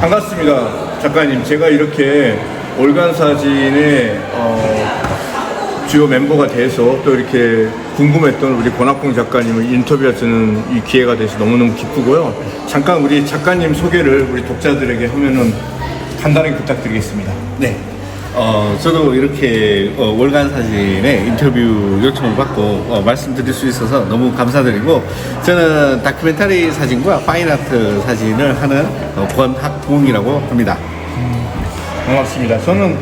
반갑습니다, 작가님. 제가 이렇게 올간 사진의 주요 멤버가 돼서 또 이렇게 궁금했던 우리 권학봉 작가님을 인터뷰하는 이 기회가 돼서 너무너무 기쁘고요. 잠깐 우리 작가님 소개를 우리 독자들에게 하면은 간단하게 부탁드리겠습니다. 네. 저도 이렇게 월간 사진에 인터뷰 요청을 받고 말씀드릴 수 있어서 너무 감사드리고, 저는 다큐멘터리 사진과 파인아트 사진을 하는 권학봉이라고 합니다. 반갑습니다. 저는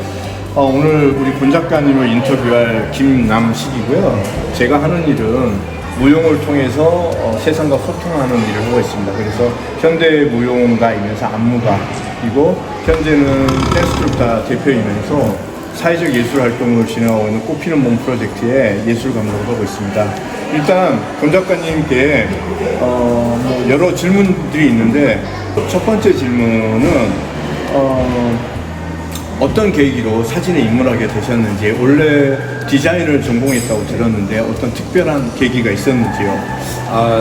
오늘 우리 권 작가님을 인터뷰할 김남식이고요. 제가 하는 일은 무용을 통해서 세상과 소통하는 일을 하고 있습니다. 그래서 현대 무용가이면서 안무가이고, 현재는 댄스트룹다 대표이면서 사회적 예술 활동을 진행하고 있는 꽃피는 몸 프로젝트의 예술 감독을 하고 있습니다. 일단 권 작가님께 여러 질문들이 있는데, 첫 번째 질문은 어떤 계기로 사진에 입문하게 되셨는지, 원래 디자인을 전공했다고 들었는데 어떤 특별한 계기가 있었는지요?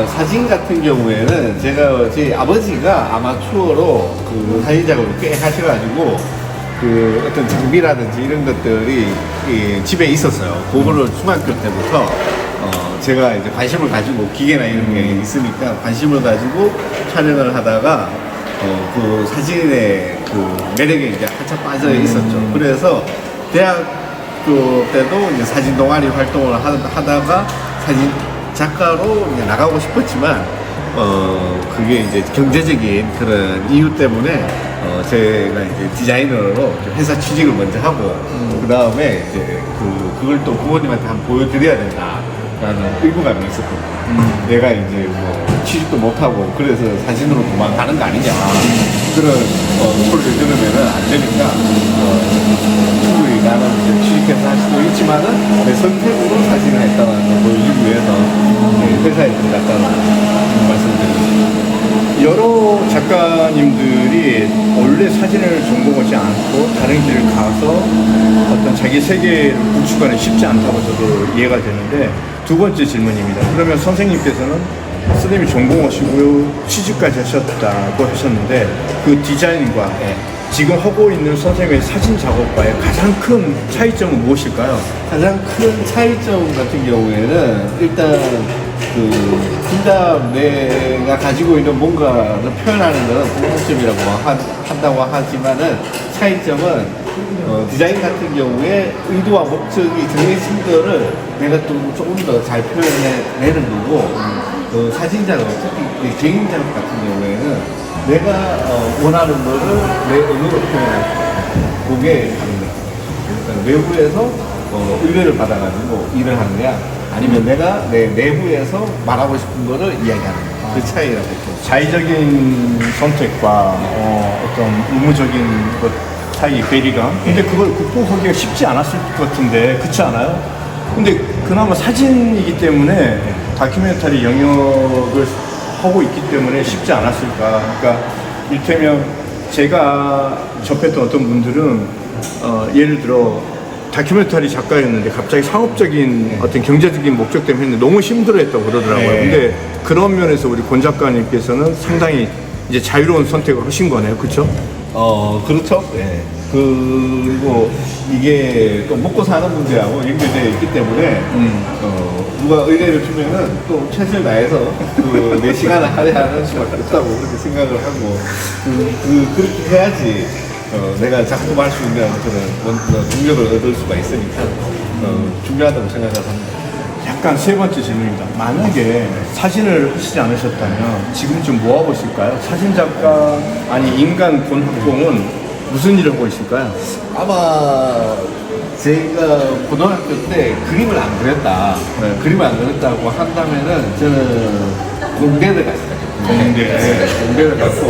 사진 같은 경우에는 제가 제 아버지가 아마추어로 그 사진 작업을 꽤 하셔가지고 그 어떤 장비라든지 이런 것들이 집에 있었어요. 그거를 중학교 때부터 제가 이제 관심을 가지고, 기계나 이런 게 있으니까 관심을 가지고 촬영을 하다가 그 사진의 그 매력에 이제 한참 빠져 있었죠. 그래서 대학교 때도 이제 사진 동아리 활동을 하다가 사진 작가로 이제 나가고 싶었지만, 그게 이제 경제적인 그런 이유 때문에 제가 이제 디자이너로 회사 취직을 먼저 하고, 그 다음에 이제 그걸 또 부모님한테 한번 보여드려야 된다라는 의무감이 있었거든요. 내가 이제 뭐 취직도 못하고 그래서 사진으로 도망가는 거 아니냐, 그런 소리를 들으면은 안 되니까 충분히 나는 이제 취직해서 할 수도 있지만은 내 선택으로 사진을 했다는 걸 보여주기 위해서 회사에 들어갔다는 말씀드립니다. 여러 작가님들이 원래 사진을 전공하지 않고 다른 길을 가서 어떤 자기 세계를 구축하는 쉽지 않다고 저도 이해가 되는데, 두 번째 질문입니다. 그러면 선생님께서는 선생님이 전공하시고요, 취직까지 하셨다고 하셨는데, 그 디자인과 지금 하고 있는 선생님의 사진 작업과의 가장 큰 차이점은 무엇일까요? 가장 큰 차이점 같은 경우에는 일단 진짜 내가 가지고 있는 뭔가를 표현하는 것은 공통점이라고 한다고 하지만은, 차이점은 디자인 같은 경우에 의도와 목적이 정해진 거를 내가 좀 조금 더 잘 표현해내는 거고, 사진 작업, 특히 개인 작업 같은 경우에는 내가 원하는 거를 내 의도로 표현할 수 있는, 그게 다릅니다. 그러니까 외부에서 의뢰를 받아가지고 일을 하느냐, 아니면 내가 내 내부에서 말하고 싶은 거를 이야기하는 거야. 그 차이라고 했죠. 자의적인 선택과 어떤 의무적인 것 사이 괴리감. 근데 그걸 극복하기가 쉽지 않았을 것 같은데, 그렇지 않아요? 근데 그나마 사진이기 때문에 다큐멘터리 영역을 하고 있기 때문에 쉽지 않았을까. 그러니까 이를테면 제가 접했던 어떤 분들은 예를 들어 다큐멘터리 작가였는데 갑자기 상업적인 어떤 경제적인 목적 때문에 했는데 너무 힘들어했다고 그러더라고요. 네. 근데 그런 면에서 우리 권 작가님께서는 상당히 이제 자유로운 선택을 하신 거네요, 그렇죠? 그렇죠. 네. 그리고 이게 또 먹고 사는 문제하고 연결되어 있기 때문에, 누가 의뢰를 주면은 또 최선을 다해서 내 시간을 할애하는 수밖에 없다고 그렇게 생각을 하고, 그렇게 해야지 내가 작품할 수 있는 그런 능력을 얻을 수가 있으니까 중요하다고 생각을 합니다. 약간 세 번째 질문입니다. 만약에 사진을 하시지 않으셨다면 지금쯤 뭐 하고 있을까요? 사진 작가, 아니 인간 권학봉은 무슨 일을 하고 있을까요? 아마 제가 고등학교 때 그림을 안 그렸다, 그림을 안 그렸다고 한다면은 저는 공대를 갔을 거예요. 공대를 갔고,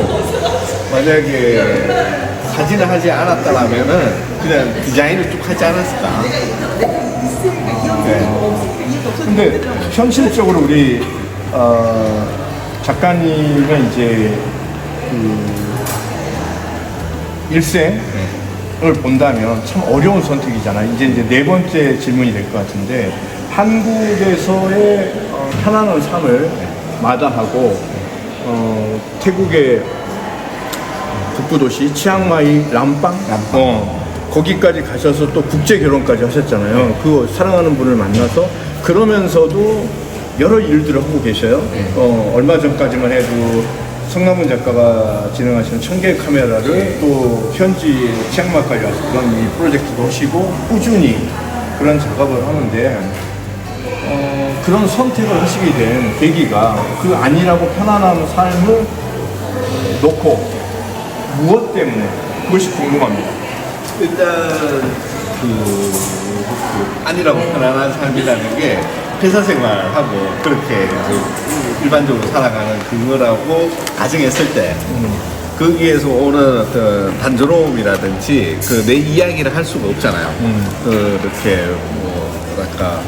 만약에 사진을 하지 않았다라면은 그냥 디자인을 쭉 하지 않았을까. 근데 현실적으로 우리 작가님의 이제 일생을 본다면 참 어려운 선택이잖아요. 이제 네 번째 질문이 될 것 같은데, 한국에서의 편안한 삶을 마다하고 태국의 북부 도시 치앙마이 람빵, 거기까지 가셔서 또 국제 결혼까지 하셨잖아요. 그 사랑하는 분을 만나서 그러면서도 여러 일들을 하고 계셔요. 얼마 전까지만 해도 성남훈 작가가 진행하시는 1000개의 카메라를 또 현지 치앙마이까지 와서 그런 이 프로젝트도 하시고 꾸준히 그런 작업을 하는데 그런 선택을 하시게 된 계기가 그 안일하고 편안한 삶을 놓고 무엇 때문에 그것이 궁금합니다. 일단 그 아니라고 편안한 삶이라는 게 회사 생활하고 그렇게 일반적으로 살아가는 그거라고 가정했을 때 거기에서 오는 어떤 단조로움이라든지 그 내 이야기를 할 수가 없잖아요. 그렇게 뭐랄까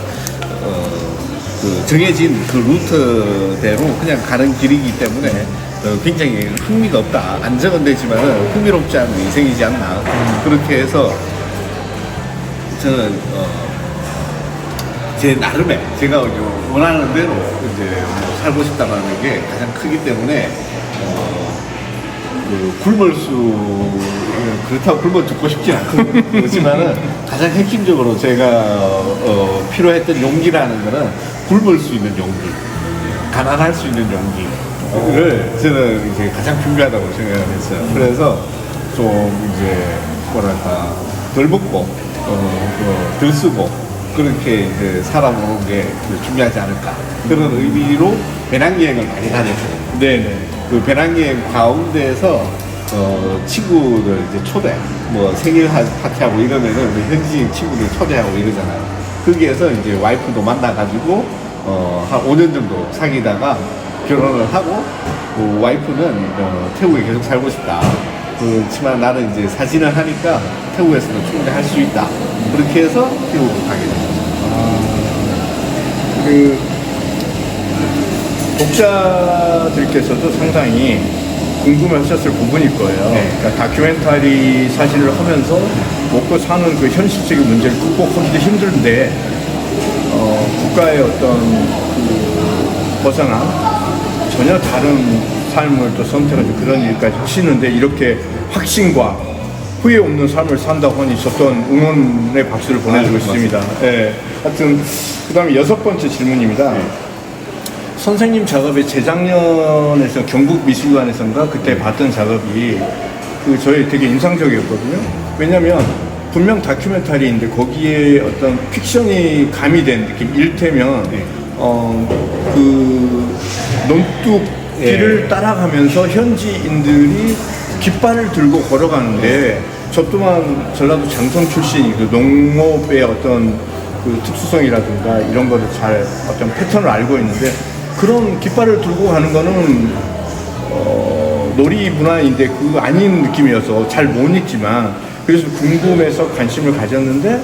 그 정해진 그 루트대로 그냥 가는 길이기 때문에 굉장히 흥미가 없다. 안정은 되지만은 흥미롭지 않은 인생이지 않나. 그렇게 해서 저는 제 나름의 제가 원하는 대로 이제 뭐 살고 싶다는 게 가장 크기 때문에 그 굶을 수 그렇다고 굶어 죽고 싶진 않거든요. 그렇지만은 가장 핵심적으로 제가 필요했던 용기라는 거는 굶을 수 있는 용기, 가난할 수 있는 용기를 저는 이제 가장 중요하다고 생각을 했어요. 그래서 좀 이제 뭐랄까 덜 먹고 덜 쓰고 그렇게 이제 살아보는 게 중요하지 않을까 그런 의미로 배낭여행을 많이 다녔어요. 네네. 그 배낭여행 가운데에서 친구들 이제 초대 뭐 생일 파티하고 이러면은 우리 현지인 친구들 초대하고 이러잖아요. 거기에서 이제 와이프도 만나가지고 한 5년 정도 사귀다가 결혼을 하고 그 와이프는 태국에 계속 살고 싶다. 그렇지만 나는 이제 사진을 하니까 태국에서는 충분히 할 수 있다. 그렇게 해서 태국으로 가게 됐죠. 그 독자들께서도 상당히 궁금해하셨을 부분일 거예요. 네. 그러니까 다큐멘터리 사진을 하면서 먹고 사는 그 현실적인 문제를 극복하기도 힘든데 국가의 어떤 그 벗어난 전혀 다른 삶을 또 선택해서 그런 일까지 하시는데 이렇게 확신과 후회 없는 삶을 산다고 하니 저 또한 응원의 박수를 보내주고 싶습니다. 네. 하여튼 그 다음에 6번째 질문입니다. 네. 선생님 작업이 재작년에서 경북미술관에서인가 그때 봤던 작업이 그 저희 되게 인상적이었거든요. 왜냐면 분명 다큐멘터리인데 거기에 어떤 픽션이 가미된 느낌. 일테면 그 논뚝길을 따라가면서 현지인들이 깃발을 들고 걸어가는데 저 또한 전라도 장성 출신이 그 농업의 어떤 그 특수성이라든가 이런 거를 잘 어떤 패턴을 알고 있는데 그런 깃발을 들고 가는 거는 놀이 문화인데 그거 아닌 느낌이어서 잘 못 읽지만 그래서 궁금해서 관심을 가졌는데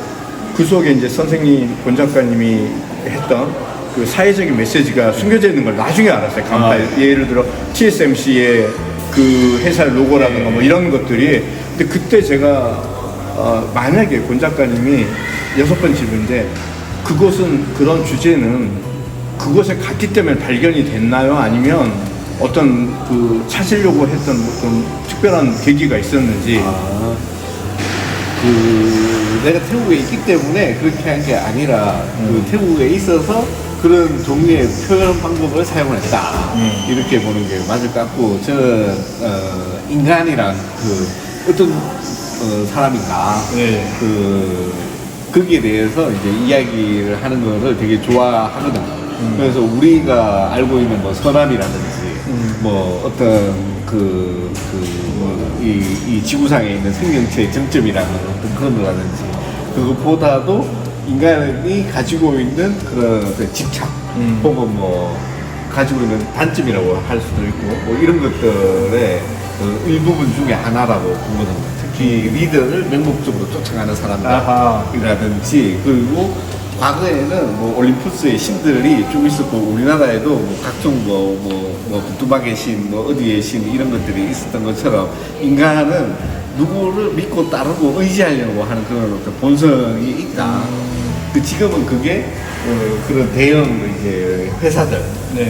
그 속에 이제 선생님 권 작가님이 했던 그 사회적인 메시지가 숨겨져 있는 걸 나중에 알았어요. 간판에 예를 들어 TSMC의 그 회사의 로고라든가 뭐 이런 것들이 근데 그때 제가 만약에 권 작가님이 6번째 질문인데 그것은 그런 주제는 그곳에 갔기 때문에 발견이 됐나요? 아니면 어떤 그 찾으려고 했던 어떤 특별한 계기가 있었는지. 그 내가 태국에 있기 때문에 그렇게 한 게 아니라 그 태국에 있어서 그런 종류의 표현 방법을 사용을 했다. 이렇게 보는 게 맞을 것 같고 저는 인간이란 그 어떤 사람인가 네. 거기에 대해서 이제 이야기를 하는 거를 되게 좋아하거든요. 그래서 우리가 알고 있는 뭐 선함이라든지 뭐 어떤 이 지구상에 있는 생명체의 정점이라는 어떤 그런 거라든지 그것보다도 인간이 가지고 있는 그런 어떤 집착 혹은 뭐 가지고 있는 단점이라고 할 수도 있고 뭐 이런 것들의 그 일부분 중에 하나라고 보거든요. 특히 리더를 맹목적으로 쫓아가는 사람이라든지 그리고 과거에는 뭐 올림푸스의 신들이 쭉 있었고 우리나라에도 뭐 각종 뭐 부뚜막의 신, 뭐 어디의 신 이런 것들이 있었던 것처럼 인간은 누구를 믿고 따르고 의지하려고 하는 그런 어떤 본성이 있다. 그 지금은 그게 그런 대형 이제 회사들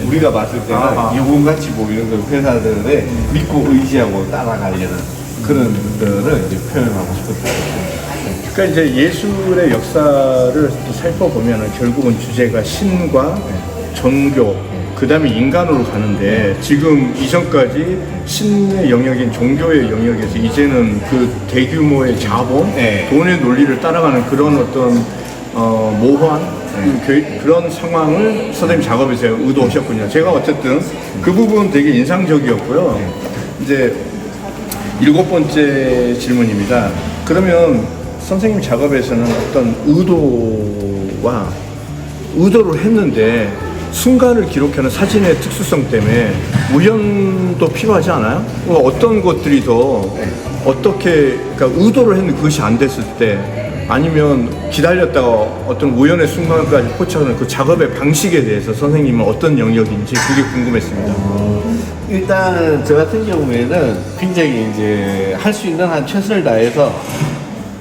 우리가 봤을 때는 영웅같이 보이는 그 회사들에 믿고 의지하고 따라가려는 그런 것들을 이제 표현하고 싶었다. 그러니까 이제 예술의 역사를 살펴보면 결국은 주제가 신과 종교, 그 다음에 인간으로 가는데 지금 이전까지 신의 영역인 종교의 영역에서 이제는 그 대규모의 자본, 네. 돈의 논리를 따라가는 그런 어떤 모호한 그런 상황을 선생님 작업에서 의도하셨군요. 제가 어쨌든 그 부분 되게 인상적이었고요. 이제 7번째 질문입니다. 그러면 선생님 작업에서는 어떤 의도를 했는데 순간을 기록하는 사진의 특수성 때문에 우연도 필요하지 않아요? 어떤 것들이 더 어떻게 그러니까 의도를 했는데 그것이 안 됐을 때 아니면 기다렸다가 어떤 우연의 순간까지 포착하는 그 작업의 방식에 대해서 선생님은 어떤 영역인지 그게 궁금했습니다. 일단 저 같은 경우에는 굉장히 이제 할 수 있는 한 최선을 다해서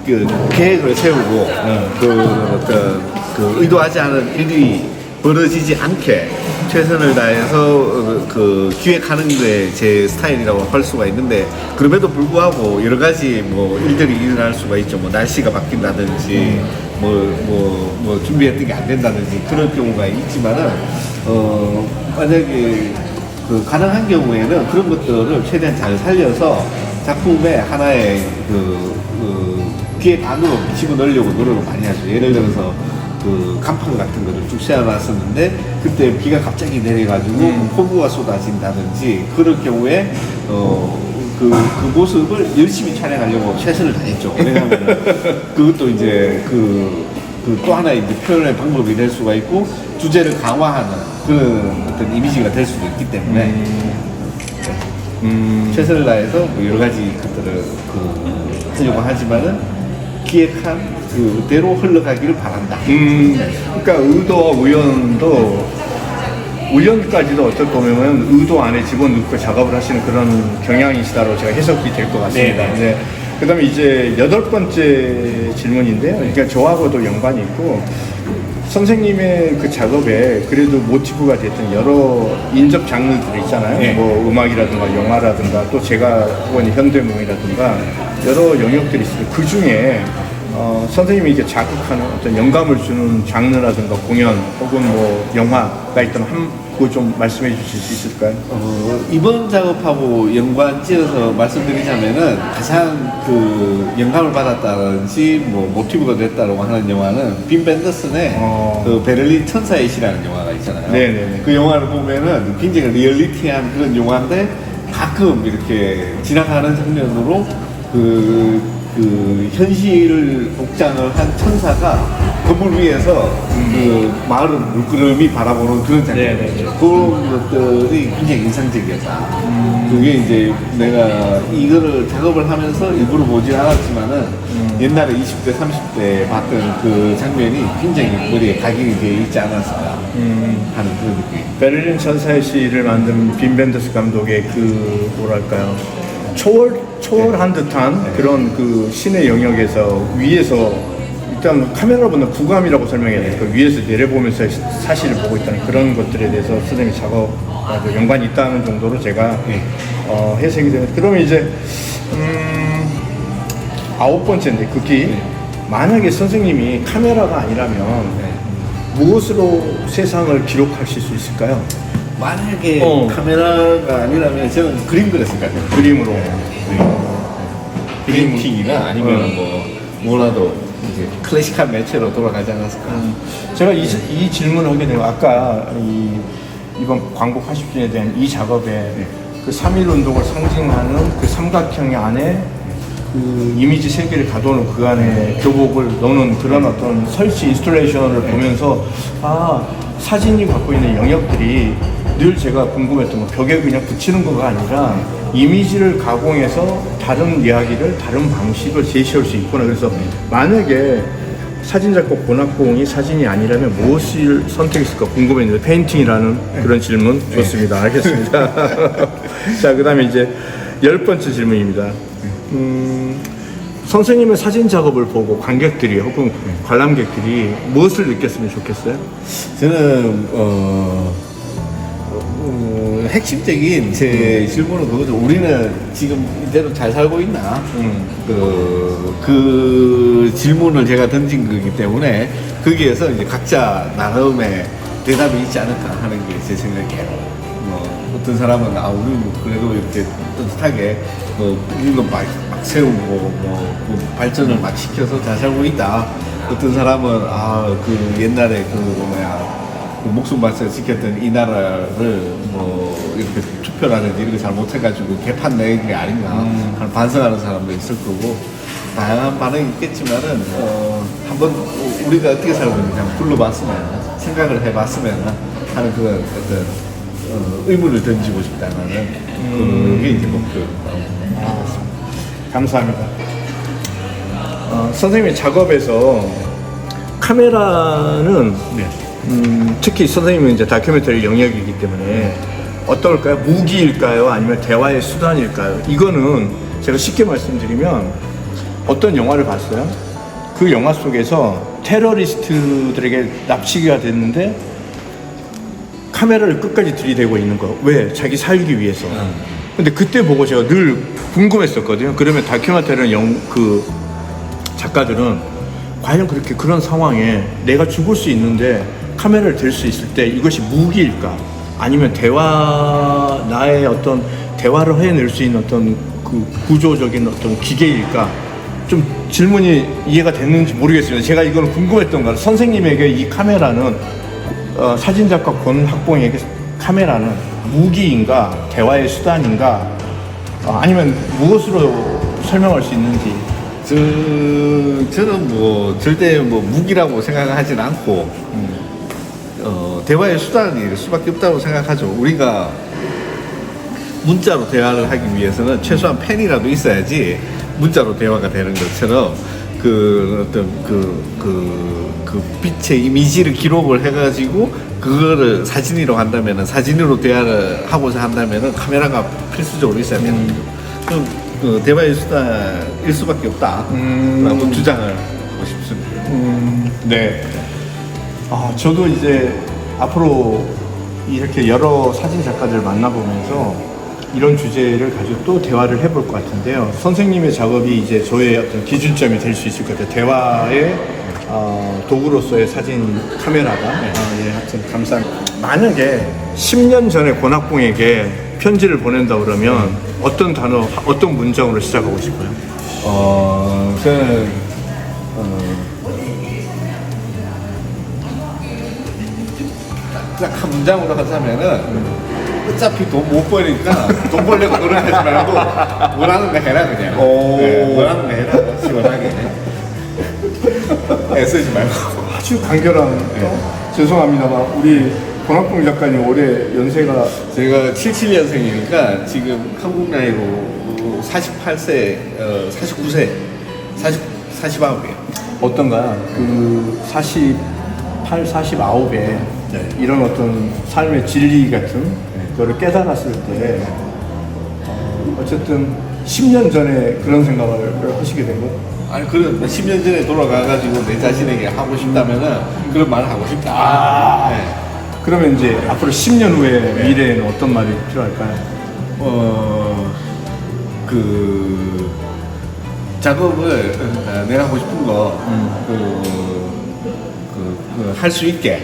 그 계획을 세우고 그 의도하지 않은 일이 벌어지지 않게 최선을 다해서 그 기획하는 게 제 스타일이라고 할 수가 있는데 그럼에도 불구하고 여러 가지 뭐 일들이 일어날 수가 있죠. 뭐 날씨가 바뀐다든지 뭐 준비했던 게 안 된다든지 그런 경우가 있지만은 만약에 그 가능한 경우에는 그런 것들을 최대한 잘 살려서 작품의 하나의 기획 안으로 집어넣으려고 노력을 많이 하죠. 예를 들어서 그 간판 같은 거를 쭉 세워놨었는데 그때 비가 갑자기 내려가지고 폭우가 쏟아진다든지 그럴 경우에 그 모습을 열심히 촬영하려고 최선을 다했죠. 왜냐하면 그것도 이제 또 하나의 이제 표현의 방법이 될 수가 있고 주제를 강화하는 그런 어떤 이미지가 될 수도 있기 때문에 최선을 다해서 뭐 여러 가지 것들을 하려고 하지만은 기획한 그대로 흘러가기를 바란다. 그러니까 의도와 우연까지도 어떻게 보면 의도 안에 집어넣고 작업을 하시는 그런 경향이시다로 제가 해석이 될 것 같습니다. 네. 그 다음에 이제 8번째 질문인데요. 그러니까 저하고도 연관이 있고 선생님의 그 작업에 그래도 모티브가 됐던 여러 인접 장르들이 있잖아요. 네. 뭐 음악이라든가 영화라든가 또 제가 하고 있는 현대무용이라든가 여러 영역들이 있어요. 그 중에 선생님이 이렇게 자극하는 어떤 영감을 주는 장르라든가 공연 혹은 뭐 영화가 있다면 그거 좀 말씀해 주실 수 있을까요? 이번 작업하고 연관지어서 말씀드리자면은 가장 그 영감을 받았다든지 뭐 모티브가 됐다고 하는 영화는 빈 벤더슨의 그 베를린 천사의 시라는 영화가 있잖아요. 네네네. 그 영화를 보면은 굉장히 리얼리티한 그런 영화인데 가끔 이렇게 지나가는 장면으로 그 현실을 복장을 한 천사가 건물 위에서 그 마을을 물끄러미 바라보는 그런 장면. 네네. 그런 것들이 굉장히 인상적이었다. 그게 이제 내가 이거를 작업을 하면서 일부러 보진 않았지만은 옛날에 20대, 30대 봤던 그 장면이 굉장히 머리에 각인이 되어 있지 않았을까 하는 그런 느낌. 베를린 천사의 시를 만든 빈 벤더스 감독의 그 뭐랄까요 초월한 듯한 그런 그 신의 영역에서 위에서 일단 카메라로 보는 부감이라고 설명해야 돼요. 그 위에서 내려보면서 사실을 보고 있다는 그런 것들에 대해서 선생님이 작업과 연관이 있다는 정도로 제가 해석이 되는. 그러면 이제 9번째인데 그게 만약에 선생님이 카메라가 아니라면 무엇으로 세상을 기록하실 수 있을까요? 만약에 카메라가 아니라면 저는 그림 그렸을 것 같아요. 그림으로. 페인팅이나 아니면 뭐라도 이제 클래식한 매체로 돌아가지 않았을까. 제가 이 질문을 하게 되면 아까 이번 광복 80주년에 대한 이 작업에 그 3.1 운동을 상징하는 그 삼각형 안에 그 이미지 세 개를 가둬놓은 그 안에 교복을 넣는 그런 어떤 설치 인스톨레이션을 보면서 사진이 갖고 있는 영역들이 늘 제가 궁금했던 건 벽에 그냥 붙이는 거가 아니라 이미지를 가공해서 다른 이야기를 다른 방식을 제시할 수 있구나. 그래서 만약에 사진작가 권학봉이 사진이 아니라면 무엇을 선택했을까 궁금했는데 페인팅이라는 그런 질문 좋습니다. 알겠습니다. 자, 그 다음에 이제 10번째 질문입니다. 선생님의 사진 작업을 보고 관객들이 혹은 관람객들이 무엇을 느꼈으면 좋겠어요? 저는 핵심적인 제 질문은 그거죠. 우리는 지금 이대로 잘 살고 있나? 그 질문을 제가 던진 거기 때문에 거기에서 이제 각자 나름의 대답이 있지 않을까 하는 게 제 생각이에요. 어떤 사람은 우리는 그래도 이렇게 떳떳하게 물건 막 세우고 발전을 막 시켜서 잘 살고 있다. 어떤 사람은 그 옛날에 그 목숨 바쳐 지켰던 이 나라를 이렇게 투표라든지 이런 거 잘 못해가지고 개판 내는 게 아닌가 하는 반성하는 사람도 있을 거고 다양한 반응이 있겠지만은 한번 우리가 어떻게 살고 있는지 한번 둘러봤으면 생각을 해봤으면 하는 그런 어떤 의문을 던지고 싶다는 그게 이제 목표입니다. 감사합니다. 선생님의 작업에서 카메라는 네. 특히 선생님은 이제 다큐멘터리 영역이기 때문에 어떨까요? 무기일까요? 아니면 대화의 수단일까요? 이거는 제가 쉽게 말씀드리면 어떤 영화를 봤어요? 그 영화 속에서 테러리스트들에게 납치가 됐는데 카메라를 끝까지 들이대고 있는 거. 왜? 자기 살기 위해서. 근데 그때 보고 제가 늘 궁금했었거든요. 그러면 다큐멘터리 그 작가들은 과연 그렇게 그런 상황에 내가 죽을 수 있는데 카메라를 들 수 있을 때 이것이 무기일까? 아니면 나의 어떤 대화를 해낼 수 있는 어떤 그 구조적인 어떤 기계일까? 좀 질문이 이해가 됐는지 모르겠습니다. 제가 이걸 궁금했던 거는 선생님에게 이 카메라는 사진작가 권학봉에게 카메라는 무기인가? 대화의 수단인가? 아니면 무엇으로 설명할 수 있는지. 저는 절대 무기라고 생각하진 않고, 대화의 수단일 수밖에 없다고 생각하죠. 우리가 문자로 대화를 하기 위해서는 최소한 펜이라도 있어야지 문자로 대화가 되는 것처럼 그 빛의 이미지를 기록을 해가지고 그거를 사진으로 한다면은 사진으로 대화를 하고자 한다면은 카메라가 필수적으로 있어야 되는 거죠. 그럼 그 대화의 수단일 수밖에 없다라고 주장을 하고 싶습니다. 네. 저도 이제 앞으로 이렇게 여러 사진 작가들 만나보면서 이런 주제를 가지고 또 대화를 해볼 것 같은데요. 선생님의 작업이 이제 저의 어떤 기준점이 될 수 있을 것 같아요. 대화의 도구로서의 사진 카메라가. 예, 하여튼 감사합니다. 만약에 10년 전에 권학봉에게 편지를 보낸다 그러면 어떤 단어, 어떤 문장으로 시작하고 싶어요? 저는 딱 한 문장으로 하자면은 어차피 돈 못 버니까 돈 벌려고 노력하지 말고 원하는 거 해라 그냥. 네, 원하는 거 해라 시원하게. 애쓰지 말고. 아주 간결한. 죄송합니다만 우리 권학봉 작가님 올해 연세가 제가 77년생이니까 지금 한국 나이로 48세, 49세, 49이에요. 어떤가? 그 48, 49에 이런 어떤 삶의 진리 같은 그거를 깨달았을 때 어쨌든 10년 전에 그런 생각을 하시게 된 거예요? 아니, 10년 전에 돌아가가지고 내 자신에게 하고 싶다면은 그런 말을 하고 싶다. 네. 그러면 이제 앞으로 10년 후에 미래에는 어떤 말이 필요할까요? 작업을 내가 하고 싶은 거 할 수 있게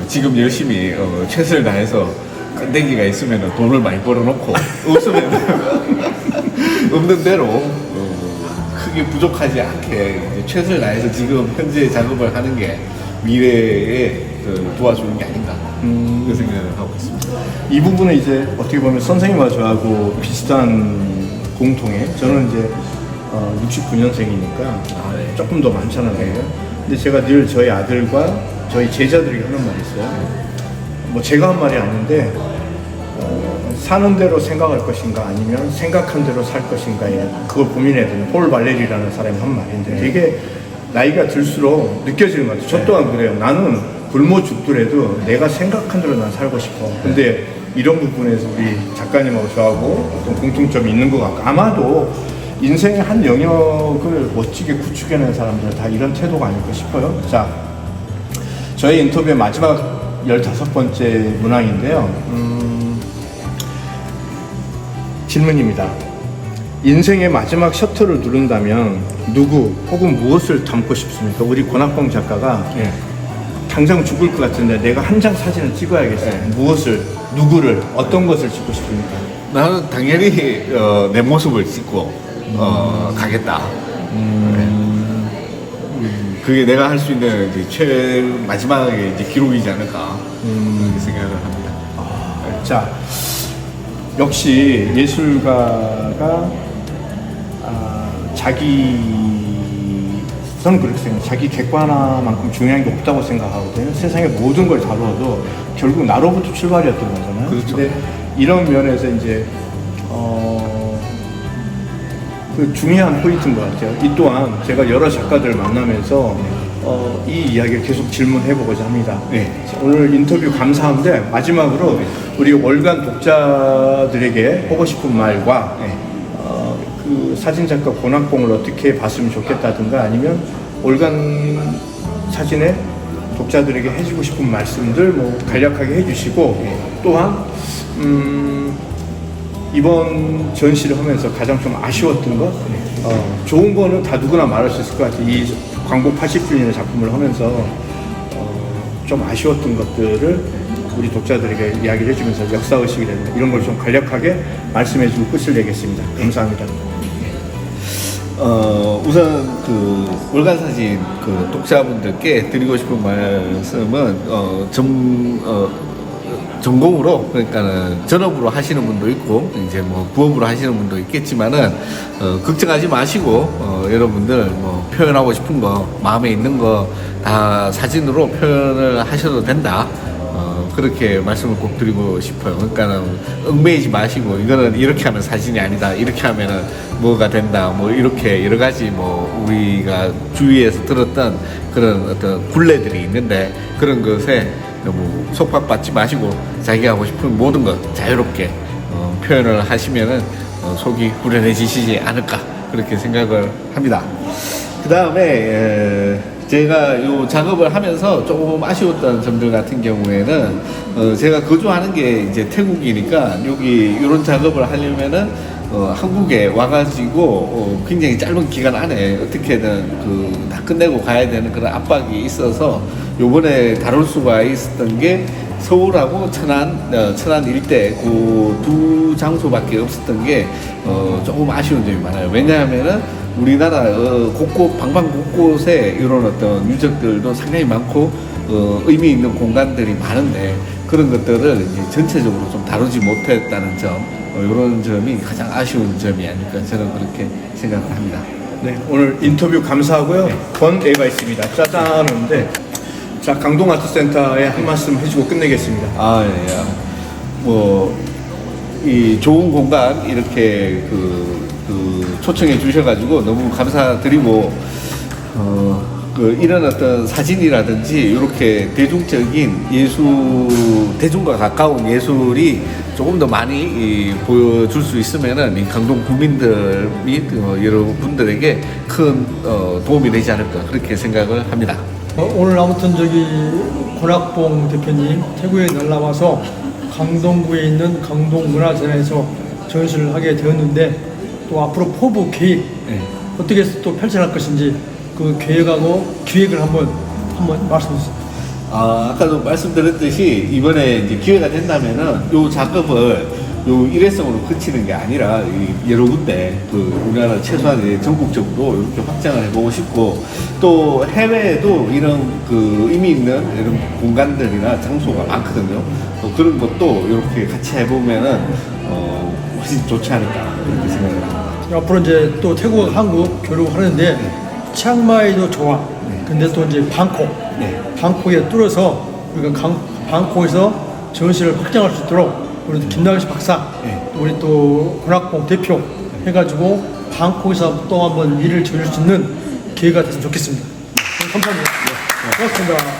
지금 열심히 최선을 다해서 끈데기가 있으면 돈을 많이 벌어놓고 없으면 없는 대로 크게 부족하지 않게 이제 최선을 다해서 지금 현재 작업을 하는 게 미래에 도와주는 게 아닌가 그 생각을 하고 있습니다. 이 부분은 이제 어떻게 보면 선생님과 저하고 비슷한 공통의, 저는 이제 69년생이니까 조금 더 많잖아요. 근데 제가 늘 저희 아들과 저희 제자들에게 하는 말이 있어요. 뭐 제가 한 말이 아닌데 사는 대로 생각할 것인가 아니면 생각한 대로 살 것인가에 그걸 고민해야 되는 폴 발레리라는 사람이 한 말인데 되게 나이가 들수록 느껴지는 것 같아요. 저 또한 그래요. 나는 굶어 죽더라도 내가 생각한 대로 난 살고 싶어. 근데 이런 부분에서 우리 작가님하고 저하고 어떤 공통점이 있는 것 같고, 아마도 인생의 한 영역을 멋지게 구축해낸 사람들은 다 이런 태도가 아닐까 싶어요. 자, 저희 인터뷰의 마지막 15번째 문항인데요. 질문입니다. 인생의 마지막 셔터를 누른다면 누구 혹은 무엇을 담고 싶습니까? 우리 권학봉 작가가 예. 당장 죽을 것 같은데 내가 한 장 사진을 찍어야겠어요. 무엇을, 누구를, 어떤 것을 찍고 싶습니까? 나는 당연히 내 모습을 찍고 가겠다. 그게 내가 할 수 있는 이제 마지막에 이제 기록이지 않을까 그렇게 생각을 합니다. 자, 역시 예술가가 저는 그렇게 생각해요. 자기 객관화만큼 중요한 게 없다고 생각하거든요. 세상의 모든 걸 다루어도 결국 나로부터 출발이었던 거잖아요. 그렇죠. 근데 이런 면에서 이제 그 중요한 포인트인 것 같아요. 이 또한 제가 여러 작가들을 만나면서 이 이야기를 계속 질문해보고자 합니다. 네. 오늘 인터뷰 감사한데 마지막으로 우리 월간 독자들에게 하고 싶은 말과 그 사진작가 권학봉을 어떻게 봤으면 좋겠다든가 아니면 월간 사진의 독자들에게 해주고 싶은 말씀들 뭐 간략하게 해주시고 또한 이번 전시를 하면서 가장 좀 아쉬웠던 것 좋은 거는 다 누구나 말할 수 있을 것 같아요. 이 광복 80주년의 작품을 하면서 좀 아쉬웠던 것들을 우리 독자들에게 이야기를 해주면서 역사의식이라든가 이런 걸 좀 간략하게 말씀해주고 끝을 내겠습니다. 감사합니다. 우선 그 월간 사진 그 독자분들께 드리고 싶은 말씀은 전공으로 그러니까는 전업으로 하시는 분도 있고 이제 뭐 부업으로 하시는 분도 있겠지만은 걱정하지 마시고 여러분들 뭐 표현하고 싶은 거 마음에 있는 거 다 사진으로 표현을 하셔도 된다. 그렇게 말씀을 꼭 드리고 싶어요. 그러니까는 얽매이지 마시고 이거는 이렇게 하면 사진이 아니다. 이렇게 하면은 뭐가 된다. 뭐 이렇게 여러 가지 뭐 우리가 주위에서 들었던 그런 어떤 굴레들이 있는데 그런 것에 너무 속박받지 마시고 자기가 하고 싶은 모든 것 자유롭게 표현을 하시면은 속이 후련해지시지 않을까 그렇게 생각을 합니다. 그 다음에 제가 이 작업을 하면서 조금 아쉬웠던 점들 같은 경우에는 제가 거주하는 게 이제 태국이니까 여기 이런 작업을 하려면은 한국에 와가지고 굉장히 짧은 기간 안에 어떻게든 다 끝내고 가야 되는 그런 압박이 있어서 요번에 다룰 수가 있었던 게 서울하고 천안 일대 그 두 장소밖에 없었던 게 조금 아쉬운 점이 많아요. 왜냐하면은 우리나라 방방 곳곳에 이런 어떤 유적들도 상당히 많고 의미 있는 공간들이 많은데 그런 것들을 이제 전체적으로 좀 다루지 못했다는 점 이런 점이 가장 아쉬운 점이 아닐까 저는 그렇게 생각을 합니다. 네, 오늘 인터뷰 감사하고요. 권애가 있습니다. 짜잔 하는데 자, 강동아트센터에 한 말씀 해주고 끝내겠습니다. 이 좋은 공간 이렇게 초청해 주셔가지고 너무 감사드리고 이런 어떤 사진이라든지 이렇게 대중적인 대중과 가까운 예술이 조금 더 많이 보여줄 수 있으면은 이 강동 구민들 및 여러분들에게 큰 도움이 되지 않을까 그렇게 생각을 합니다. 오늘 아무튼 권학봉 대표님 태국에 날라와서 강동구에 있는 강동문화재단에서 전시를 하게 되었는데 또 앞으로 포부 계획 어떻게 해서 또 펼쳐갈 것인지 그 계획하고 기획을 한번 말씀해 주세요. 아까도 말씀드렸듯이 이번에 이제 기회가 된다면은 요 작업을 요 일회성으로 그치는 게 아니라 여러 군데 우리나라 최소한 전국적으로 이렇게 확장을 해보고 싶고 또 해외에도 이런 의미 있는 이런 공간들이나 장소가 많거든요. 그런 것도 이렇게 같이 해보면은 훨씬 좋지 않을까 그렇게 생각을 합니다. 앞으로 이제 또 태국과 한국 교류를 하는데 치앙마이도 좋아. 근데 또 이제 방콕에 뚫어서 우리가 방콕에서 전시를 확장할 수 있도록 우리 김남식 박사, 우리 또 권학봉 대표 해가지고 방콕에서 또 한번 일을 저질 수 있는 기회가 됐으면 좋겠습니다. 감사합니다. 고맙습니다.